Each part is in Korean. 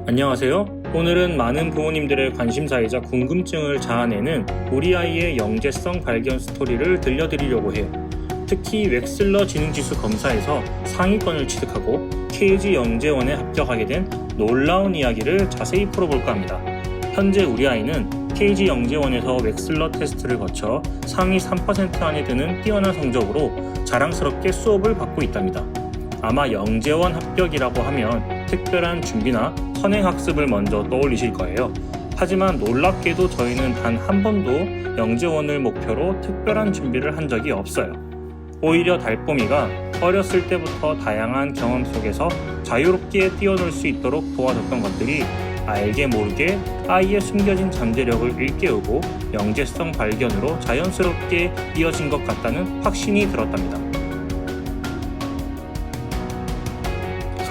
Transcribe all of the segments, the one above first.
안녕하세요. 오늘은 많은 부모님들의 관심사이자 궁금증을 자아내는 우리 아이의 영재성 발견 스토리를 들려드리려고 해요. 특히 웩슬러 지능지수 검사에서 상위권을 취득하고 KG 영재원에 합격하게 된 놀라운 이야기를 자세히 풀어볼까 합니다. 현재 우리 아이는 KG 영재원에서 웩슬러 테스트를 거쳐 상위 3% 안에 드는 뛰어난 성적으로 자랑스럽게 수업을 받고 있답니다. 아마 영재원 합격이라고 하면 특별한 준비나 선행학습을 먼저 떠올리실 거예요. 하지만 놀랍게도 저희는 단 한 번도 영재원을 목표로 특별한 준비를 한 적이 없어요. 오히려 달뽀미가 어렸을 때부터 다양한 경험 속에서 자유롭게 뛰어놀 수 있도록 도와줬던 것들이 알게 모르게 아이의 숨겨진 잠재력을 일깨우고 영재성 발견으로 자연스럽게 이어진 것 같다는 확신이 들었답니다.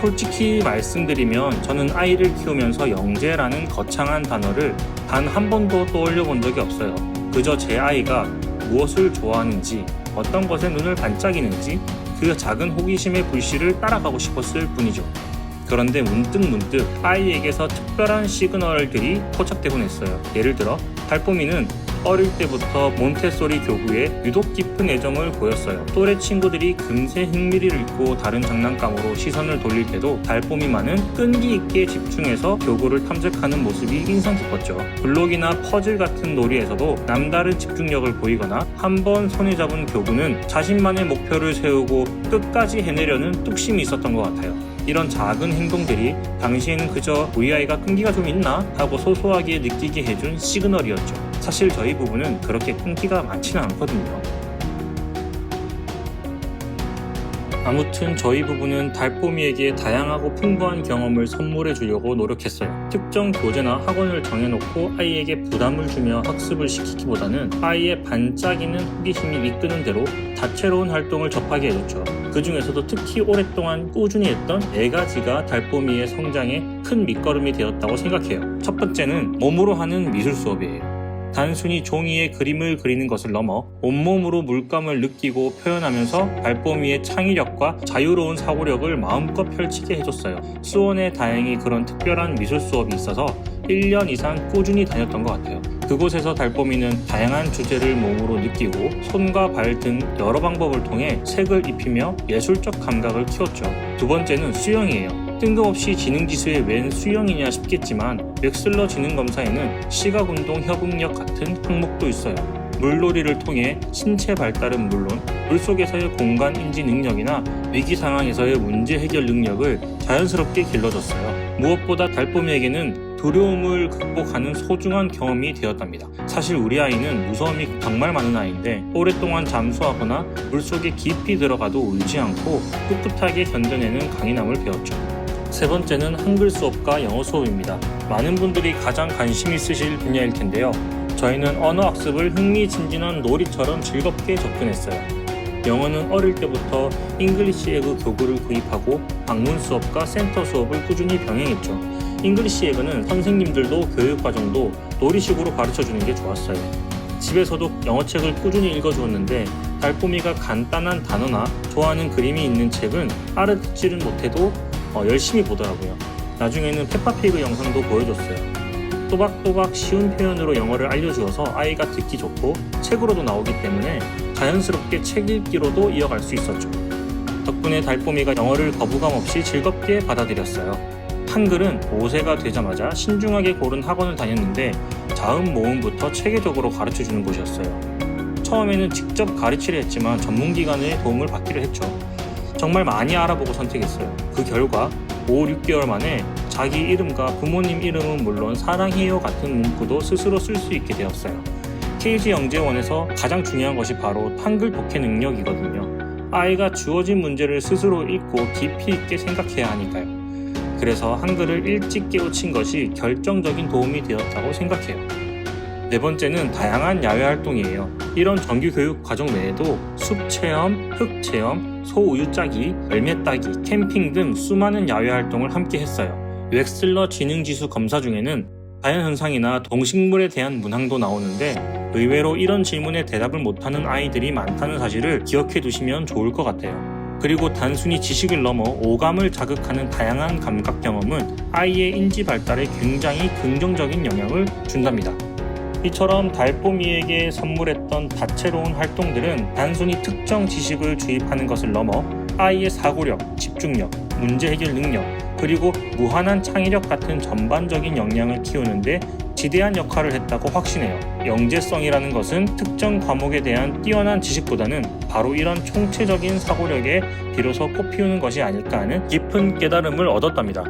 솔직히 말씀드리면 저는 아이를 키우면서 영재라는 거창한 단어를 단 한 번도 떠올려 본 적이 없어요. 그저 제 아이가 무엇을 좋아하는지, 어떤 것에 눈을 반짝이는지 그 작은 호기심의 불씨를 따라가고 싶었을 뿐이죠. 그런데 문득 아이에게서 특별한 시그널들이 포착되곤 했어요. 예를 들어 달뽀미는 어릴 때부터 몬테소리 교구에 유독 깊은 애정을 보였어요. 또래 친구들이 금세 흥미를 잃고 다른 장난감으로 시선을 돌릴 때도 달뽀미만은 끈기 있게 집중해서 교구를 탐색하는 모습이 인상 깊었죠. 블록이나 퍼즐 같은 놀이에서도 남다른 집중력을 보이거나 한번 손에 잡은 교구는 자신만의 목표를 세우고 끝까지 해내려는 뚝심이 있었던 것 같아요. 이런 작은 행동들이 당시에는 그저 우리 아이가 끈기가 좀 있나 하고 소소하게 느끼게 해준 시그널이었죠. 사실 저희 부부는 그렇게 끈기가 많지는 않거든요. 아무튼 저희 부부는 달뽀미에게 다양하고 풍부한 경험을 선물해 주려고 노력했어요. 특정 교재나 학원을 정해놓고 아이에게 부담을 주며 학습을 시키기보다는 아이의 반짝이는 호기심이 이끄는 대로 다채로운 활동을 접하게 해줬죠. 그 중에서도 특히 오랫동안 꾸준히 했던 4가지가 달뽀미의 성장에 큰 밑거름이 되었다고 생각해요. 첫 번째는 몸으로 하는 미술 수업이에요. 단순히 종이에 그림을 그리는 것을 넘어 온몸으로 물감을 느끼고 표현하면서 달뽀미의 창의력과 자유로운 사고력을 마음껏 펼치게 해줬어요. 수원에 다행히 그런 특별한 미술 수업이 있어서 1년 이상 꾸준히 다녔던 것 같아요. 그곳에서 달뽀미는 다양한 주제를 몸으로 느끼고 손과 발 등 여러 방법을 통해 색을 입히며 예술적 감각을 키웠죠. 두 번째는 수영이에요. 뜬금없이 지능지수에 웬 수영이냐 싶겠지만 웩슬러 지능검사에는 시각운동 협응력 같은 항목도 있어요. 물놀이를 통해 신체 발달은 물론 물속에서의 공간인지 능력이나 위기 상황에서의 문제 해결 능력을 자연스럽게 길러줬어요. 무엇보다 달뽀미에게는 두려움을 극복하는 소중한 경험이 되었답니다. 사실 우리 아이는 무서움이 정말 많은 아이인데 오랫동안 잠수하거나 물속에 깊이 들어가도 울지 않고 꿋꿋하게 견뎌내는 강인함을 배웠죠. 세 번째는 한글 수업과 영어 수업입니다. 많은 분들이 가장 관심 있으실 분야일 텐데요. 저희는 언어 학습을 흥미진진한 놀이처럼 즐겁게 접근했어요. 영어는 어릴 때부터 잉글리시 에그 교구를 구입하고 방문 수업과 센터 수업을 꾸준히 병행했죠. 잉글리시 에그는 선생님들도 교육과정도 놀이식으로 가르쳐주는 게 좋았어요. 집에서도 영어책을 꾸준히 읽어주었는데 달뽀미가 간단한 단어나 좋아하는 그림이 있는 책은 알아듣지는 못해도 열심히 보더라고요. 나중에는 페파피그 영상도 보여줬어요. 또박또박 쉬운 표현으로 영어를 알려주어서 아이가 듣기 좋고 책으로도 나오기 때문에 자연스럽게 책 읽기로도 이어갈 수 있었죠. 덕분에 달뽀미가 영어를 거부감 없이 즐겁게 받아들였어요. 한글은 5세가 되자마자 신중하게 고른 학원을 다녔는데 자음 모음부터 체계적으로 가르쳐주는 곳이었어요. 처음에는 직접 가르치려 했지만 전문기관의 도움을 받기로 했죠. 정말 많이 알아보고 선택했어요. 그 결과 5-6개월 만에 자기 이름과 부모님 이름은 물론 사랑해요 같은 문구도 스스로 쓸 수 있게 되었어요. KG 영재원에서 가장 중요한 것이 바로 한글 독해 능력이거든요. 아이가 주어진 문제를 스스로 읽고 깊이 있게 생각해야 하니까요. 그래서 한글을 일찍 깨우친 것이 결정적인 도움이 되었다고 생각해요. 네 번째는 다양한 야외 활동이에요. 이런 정규교육 과정 외에도 숲체험, 흙체험, 소우유 짜기, 열매 따기, 캠핑 등 수많은 야외 활동을 함께 했어요. 웩슬러 지능지수 검사 중에는 자연현상이나 동식물에 대한 문항도 나오는데 의외로 이런 질문에 대답을 못하는 아이들이 많다는 사실을 기억해 두시면 좋을 것 같아요. 그리고 단순히 지식을 넘어 오감을 자극하는 다양한 감각 경험은 아이의 인지 발달에 굉장히 긍정적인 영향을 준답니다. 이처럼 달뽀미에게 선물했던 다채로운 활동들은 단순히 특정 지식을 주입하는 것을 넘어 아이의 사고력, 집중력, 문제 해결 능력, 그리고 무한한 창의력 같은 전반적인 역량을 키우는데 지대한 역할을 했다고 확신해요. 영재성이라는 것은 특정 과목에 대한 뛰어난 지식보다는 바로 이런 총체적인 사고력에 비로소 꽃피우는 것이 아닐까 하는 깊은 깨달음을 얻었답니다.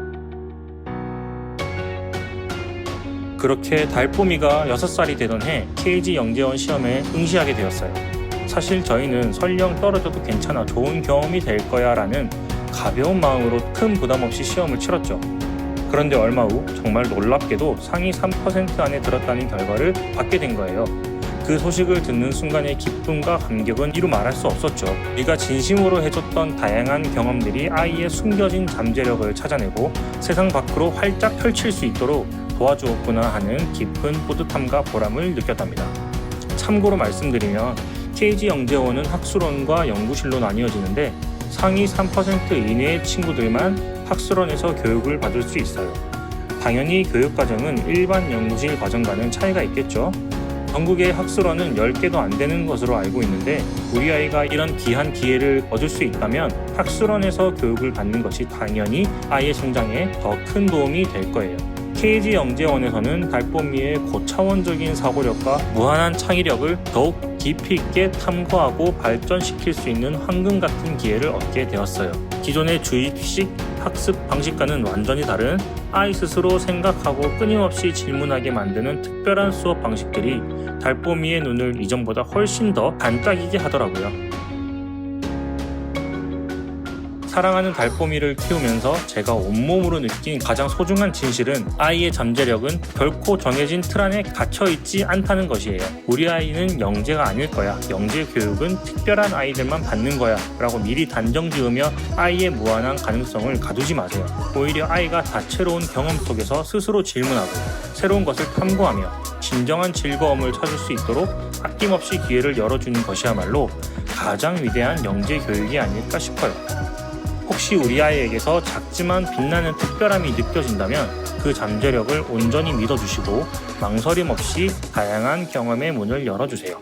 그렇게 달뽀미가 6살이 되던 해 KG 영재원 시험에 응시하게 되었어요. 사실 저희는 설령 떨어져도 괜찮아, 좋은 경험이 될 거야 라는 가벼운 마음으로 큰 부담 없이 시험을 치렀죠. 그런데 얼마 후 정말 놀랍게도 상위 3% 안에 들었다는 결과를 받게 된 거예요. 그 소식을 듣는 순간의 기쁨과 감격은 이루 말할 수 없었죠. 우리가 진심으로 해줬던 다양한 경험들이 아이의 숨겨진 잠재력을 찾아내고 세상 밖으로 활짝 펼칠 수 있도록 도와주었구나 하는 깊은 뿌듯함과 보람을 느꼈답니다. 참고로 말씀드리면 KG 영재원은 학술원과 연구실로 나뉘어지는데 상위 3% 이내의 친구들만 학술원에서 교육을 받을 수 있어요. 당연히 교육과정은 일반 연구실 과정과는 차이가 있겠죠. 전국의 학술원은 10개도 안 되는 것으로 알고 있는데 우리 아이가 이런 귀한 기회를 얻을 수 있다면 학술원에서 교육을 받는 것이 당연히 아이의 성장에 더 큰 도움이 될 거예요. KG 영재원에서는 달뽀미의 고차원적인 사고력과 무한한 창의력을 더욱 깊이 있게 탐구하고 발전시킬 수 있는 황금 같은 기회를 얻게 되었어요. 기존의 주입식 학습 방식과는 완전히 다른 아이 스스로 생각하고 끊임없이 질문하게 만드는 특별한 수업 방식들이 달뽀미의 눈을 이전보다 훨씬 더 반짝이게 하더라고요. 사랑하는 달뽀미를 키우면서 제가 온몸으로 느낀 가장 소중한 진실은 아이의 잠재력은 결코 정해진 틀 안에 갇혀있지 않다는 것이에요. 우리 아이는 영재가 아닐 거야, 영재 교육은 특별한 아이들만 받는 거야 라고 미리 단정 지으며 아이의 무한한 가능성을 가두지 마세요. 오히려 아이가 다채로운 경험 속에서 스스로 질문하고 새로운 것을 탐구하며 진정한 즐거움을 찾을 수 있도록 아낌없이 기회를 열어주는 것이야말로 가장 위대한 영재 교육이 아닐까 싶어요. 혹시 우리 아이에게서 작지만 빛나는 특별함이 느껴진다면 그 잠재력을 온전히 믿어주시고 망설임 없이 다양한 경험의 문을 열어주세요.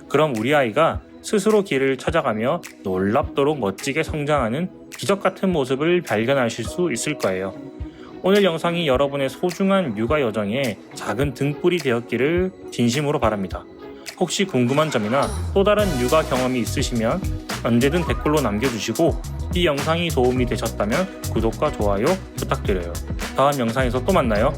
그럼 우리 아이가 스스로 길을 찾아가며 놀랍도록 멋지게 성장하는 기적같은 모습을 발견하실 수 있을 거예요. 오늘 영상이 여러분의 소중한 육아 여정에 작은 등불이 되었기를 진심으로 바랍니다. 혹시 궁금한 점이나 또 다른 육아 경험이 있으시면 언제든 댓글로 남겨주시고 이 영상이 도움이 되셨다면 구독과 좋아요 부탁드려요. 다음 영상에서 또 만나요.